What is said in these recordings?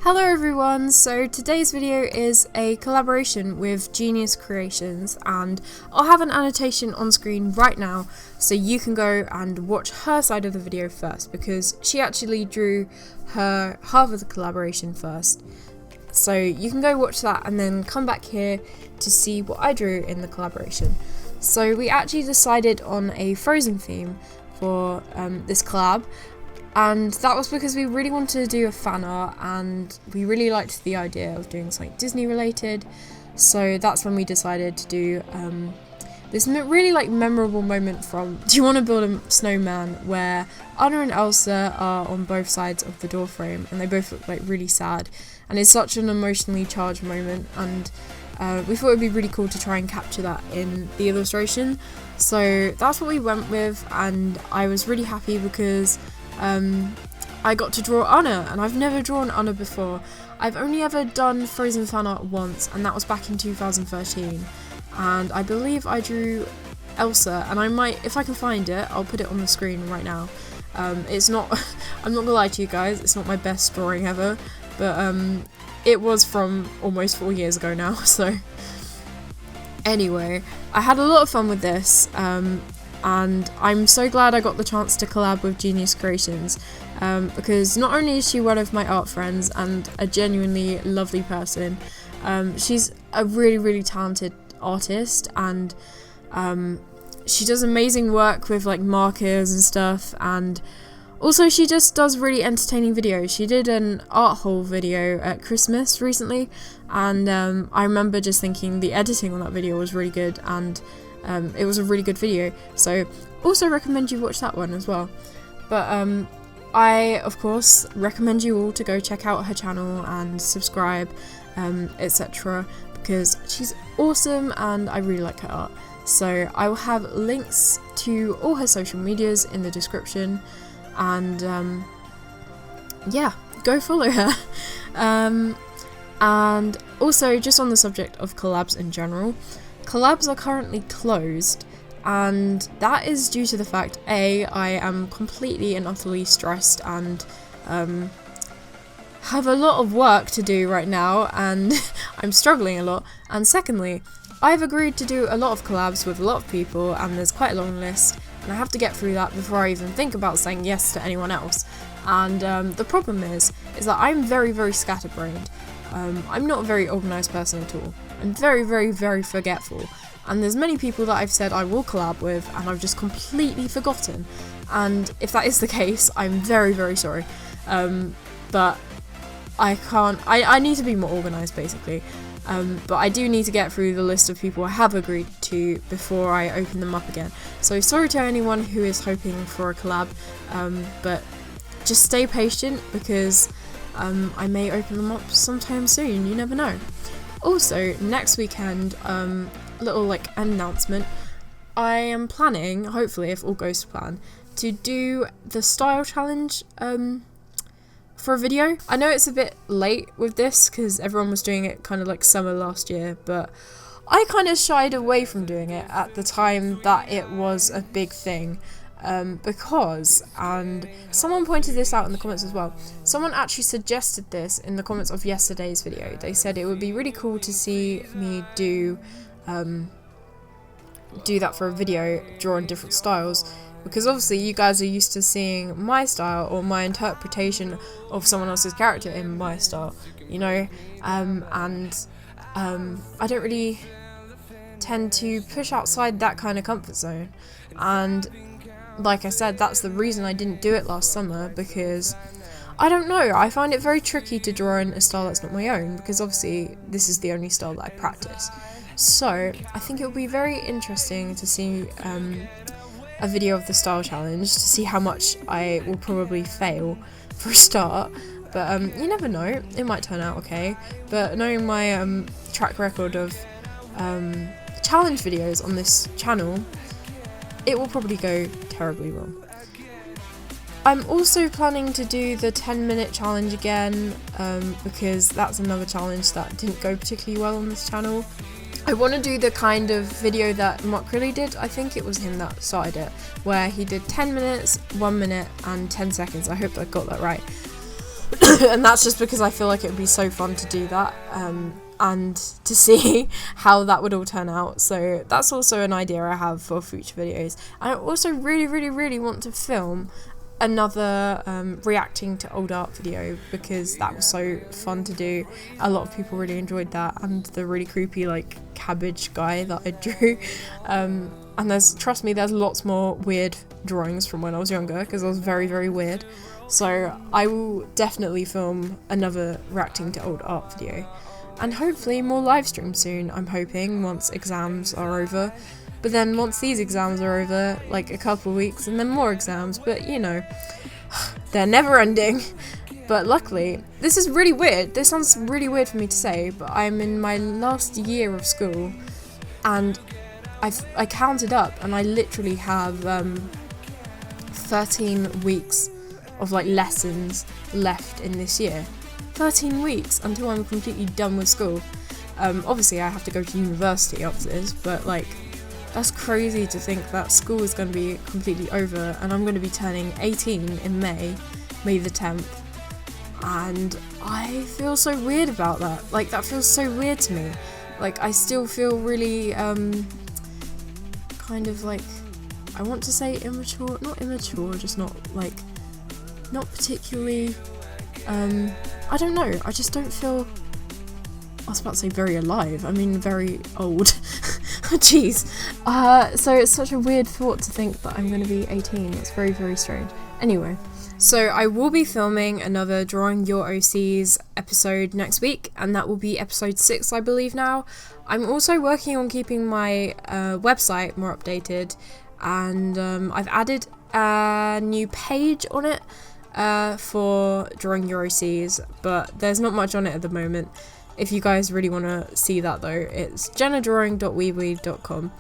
Hello everyone, so today's video is a collaboration with Genius Creations, and I'll have an annotation on screen right now so you can go and watch her side of the video first, because she actually drew her half of the collaboration first. So you can go watch that and then come back here to see what I drew in the collaboration. So we actually decided on a Frozen theme for this collab. And that was because we really wanted to do a fan art, and we really liked the idea of doing something Disney related. So that's when we decided to do this really memorable moment from Do You Want to Build a Snowman, where Anna and Elsa are on both sides of the door frame and they both look really sad, and it's such an emotionally charged moment, and we thought it would be really cool to try and capture that in the illustration. So that's what we went with, and I was really happy because I got to draw Anna, and I've never drawn Anna before. I've only ever done Frozen fan art once, and that was back in 2013, and I believe I drew Elsa, and I might, if I can find it, I'll put it on the screen right now. It's not, I'm not gonna lie to you guys, it's not my best drawing ever, but it was from almost 4 years ago now, so anyway, I had a lot of fun with this, and I'm so glad I got the chance to collab with Genius Creations, because not only is she one of my art friends and a genuinely lovely person, she's a really talented artist, and she does amazing work with markers and stuff, and also she just does really entertaining videos. She did an art haul video at Christmas recently, and I remember just thinking the editing on that video was really good, and it was a really good video, so also recommend you watch that one as well. But I of course recommend you all to go check out her channel and subscribe, etc., because she's awesome and I really like her art. So I will have links to all her social medias in the description, and yeah, go follow her. And also, just on the subject of collabs in general, collabs are currently closed, and that is due to the fact I am completely and utterly stressed and have a lot of work to do right now, and I'm struggling a lot, and secondly, I've agreed to do a lot of collabs with a lot of people, and there's quite a long list, and I have to get through that before I even think about saying yes to anyone else. And the problem is that I'm very scatterbrained. I'm not a very organised person at all. I'm very forgetful, and there's many people that I've said I will collab with and I've just completely forgotten, and if that is the case, I'm very sorry, but I can't, I need to be more organised basically, but I do need to get through the list of people I have agreed to before I open them up again. So sorry to anyone who is hoping for a collab, but just stay patient, because I may open them up sometime soon, you never know. Also, next weekend, little announcement, I am planning, hopefully if all goes to plan, to do the style challenge for a video. I know it's a bit late with this because everyone was doing it kind of summer last year, but I kind of shied away from doing it at the time that it was a big thing. Because, and someone pointed this out in the comments as well, someone actually suggested this in the comments of yesterday's video. They said it would be really cool to see me do that for a video, draw in different styles, because obviously you guys are used to seeing my style or my interpretation of someone else's character in my style, you know, and I don't really tend to push outside that kind of comfort zone, and like I said, that's the reason I didn't do it last summer, because I don't know, I find it very tricky to draw in a style that's not my own, because obviously this is the only style that I practice. So I think it will be very interesting to see a video of the style challenge, to see how much I will probably fail for a start, but you never know, it might turn out okay. But knowing my track record of challenge videos on this channel, it will probably go terribly wrong. I'm also planning to do the 10-minute challenge again, because that's another challenge that didn't go particularly well on this channel. I want to do the kind of video that Mark really did. I think it was him that started it, where he did 10 minutes, 1 minute and 10 seconds. I hope I got that right. and that's just because I feel like it would be so fun to do that, and to see how that would all turn out. So that's also an idea I have for future videos. And I also really want to film another reacting to old art video, because that was so fun to do. A lot of people really enjoyed that, and the really creepy like cabbage guy that I drew. And trust me, there's lots more weird drawings from when I was younger, because I was very weird. So I will definitely film another reacting to old art video, and hopefully more live streams soon, I'm hoping, once exams are over. But then once these exams are over, like a couple of weeks, and then more exams, but you know, they're never ending. But luckily, this is really weird, this sounds really weird for me to say, but I'm in my last year of school, and I counted up, and I literally have 13 weeks of like lessons left in this year. 13 weeks until I'm completely done with school. Obviously I have to go to university after this, but like, that's crazy to think that school is going to be completely over, and I'm going to be turning 18 in May the 10th, and I feel so weird about that. Like, that feels so weird to me. Like, I still feel really kind of like, I want to say immature, not immature, just not particularly, I don't know, I just don't feel, I was about to say very alive, I mean very old. Jeez. So it's such a weird thought to think that I'm going to be 18, it's very strange. Anyway, so I will be filming another Drawing Your OCs episode next week, and that will be episode 6, I believe now. I'm also working on keeping my website more updated, and I've added a new page on it for Drawing Your OCs, but there's not much on it at the moment. If you guys really want to see that though, it's jennadrawing.weebly.com.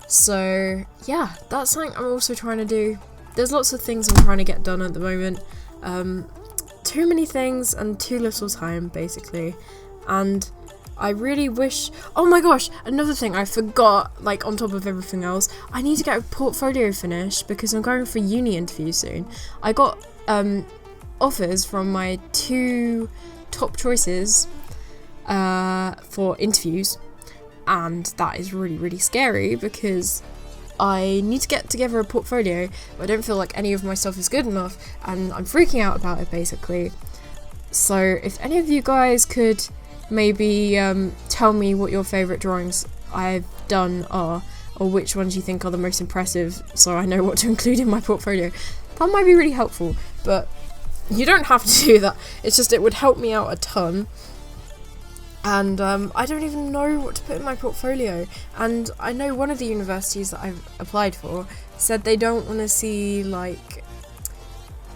So yeah, that's something I'm also trying to do. There's lots of things I'm trying to get done at the moment. Too many things and too little time, basically. And I really wish... Oh my gosh, another thing I forgot, like on top of everything else, I need to get a portfolio finished because I'm going for uni interviews soon. I got offers from my 2 top choices for interviews, and that is really scary because I need to get together a portfolio, but I don't feel like any of my stuff is good enough, and I'm freaking out about it basically. So if any of you guys could maybe tell me what your favourite drawings I've done are, or which ones you think are the most impressive, so I know what to include in my portfolio, that might be really helpful. But you don't have to do that, it's just it would help me out a ton. And I don't even know what to put in my portfolio, and I know one of the universities that I've applied for said they don't want to see like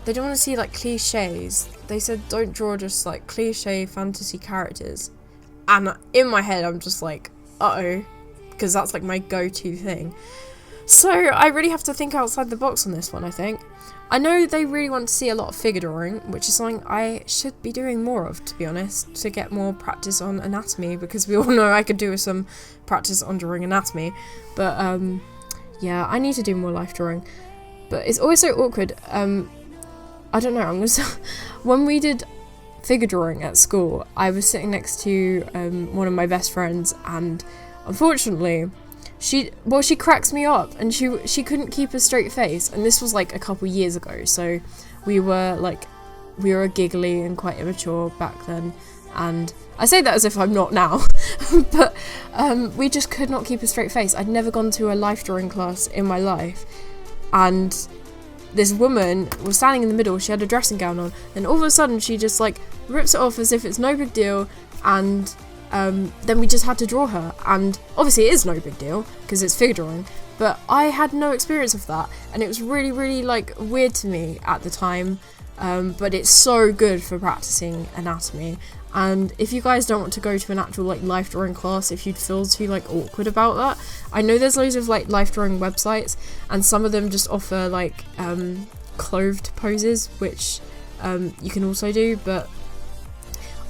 cliches. They said don't draw just like cliche fantasy characters, and in my head I'm just like, uh-oh, because that's like my go-to thing. So I really have to think outside the box on this one, I think. I know they really want to see a lot of figure drawing, which is something I should be doing more of, to be honest, to get more practice on anatomy, because we all know I could do with some practice on drawing anatomy. But yeah, I need to do more life drawing. But it's always so awkward. I don't know, when we did figure drawing at school, I was sitting next to one of my best friends, and unfortunately she cracks me up, and she couldn't keep a straight face, and this was like a couple years ago, so we were giggly and quite immature back then, and I say that as if I'm not now. But we just could not keep a straight face. I'd never gone to a life drawing class in my life, and this woman was standing in the middle, she had a dressing gown on, and all of a sudden she just like rips it off as if it's no big deal, and then we just had to draw her, and obviously it is no big deal because it's figure drawing, but I had no experience of that, and it was really like weird to me at the time, but it's so good for practicing anatomy. And if you guys don't want to go to an actual like life drawing class, if you'd feel too like awkward about that, I know there's loads of like life drawing websites, and some of them just offer like clothed poses, which you can also do, but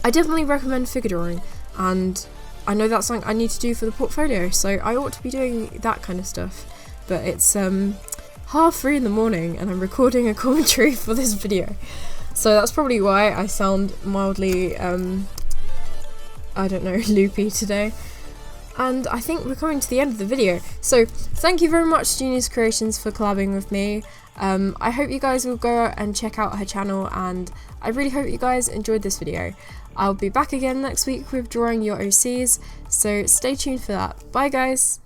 I definitely recommend figure drawing. And I know that's something I need to do for the portfolio, so I ought to be doing that kind of stuff. But it's 3:30 in the morning, and I'm recording a commentary for this video. So that's probably why I sound mildly, I don't know, loopy today. And I think we're coming to the end of the video. So thank you very much, Genius Creations, for collabing with me. I hope you guys will go and check out her channel, and I really hope you guys enjoyed this video. I'll be back again next week with drawing your OCs, so stay tuned for that. Bye guys!